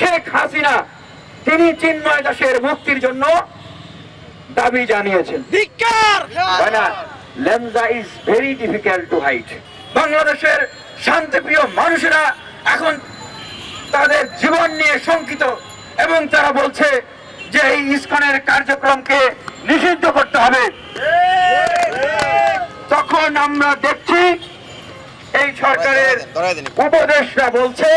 শেখ হাসিনা তিনি চিন্ময় দাসের মুক্তির জন্য দাবি জানিয়েছেন। লেমজা is very difficult to hide. বাংলাদেশের শান্তিপ্রিয় মানুষেরা এখন তাদের জীবন নিয়ে শঙ্কিত এবং তারা বলছে যে এই ইসকনের কার্যক্রমকে নিষিদ্ধ করতে হবে। তখন আমরা দেখছি এই সরকারের উপদেষ্টা বলছে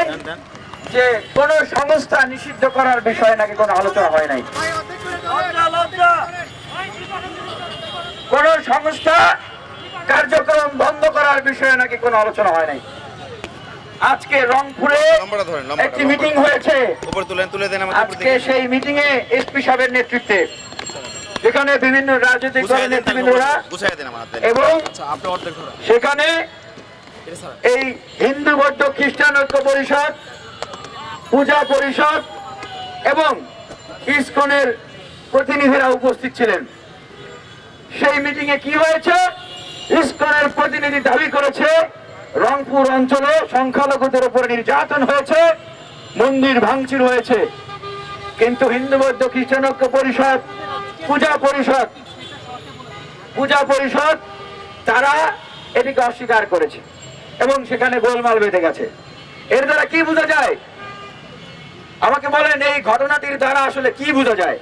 যে কোন সংস্থা নিষিদ্ধ করার বিষয়ে নাকি কোনো আলোচনা হয় নাই, কোন সংস্থা কার্যক্রম বন্ধ করার বিষয়ে নাকি কোনো আলোচনা হয় নাই। আজকে রংপুরে একটি মিটিং হয়েছে, আজকে সেই মিটিং এ এসপি সাহেবের নেতৃত্বে, যেখানে বিভিন্ন রাজনৈতিক দলের নেতৃবৃন্দরা এবং সেখানে এই হিন্দু বৌদ্ধ খ্রিস্টান ঐক্য পরিষদ, পূজা পরিষদ এবং ইসকনের প্রতিনিধিরা উপস্থিত ছিলেন। সেই মিটিং এ কি হয়েছে? ইসকনের প্রতিনিধি দাবি করেছে রংপুর অঞ্চলে সংখ্যালঘুদের উপর নির্যাতন হয়েছে, মন্দির ভাঙচুর হয়েছে, কিন্তু হিন্দু বৌদ্ধ খ্রিস্টান ঐক্য পরিষদ, পূজা পরিষদ তারা এটিকে অস্বীকার করেছে এবং সেখানে গোলমাল বেঁধে গেছে। এর দ্বারা কি বোঝা যায়? আমাকে বলেন, এই ঘটনাটির দ্বারা আসলে কি বোঝা যায়?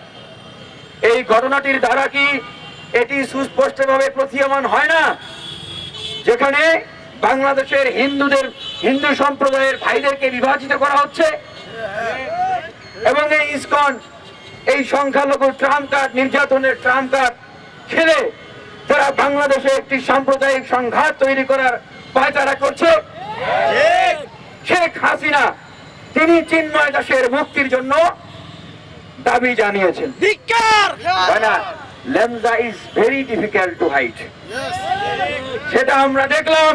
এই ঘটনাটির দ্বারা কি এটি সুস্পষ্টভাবে প্রতীয়মান হয় না যেখানে বাংলাদেশের হিন্দু সম্প্রদায়ের ভাইদেরকে বিভাজিত করা হচ্ছে এবং এই ইসকন এই সংখ্যালঘু ট্রাম্প কার্ড, নির্যাতনের ট্রাম্প কার্ড খেলে তারা বাংলাদেশে একটি সাম্প্রদায়িক সংঘাত তৈরি করার পায়তারা করছে। শেখ হাসিনা তিনি চিন্ময় দাসের মুক্তির জন্য দাবি জানিয়েছেন। লেমজা is very difficult to hide. সেটা আমরা দেখলাম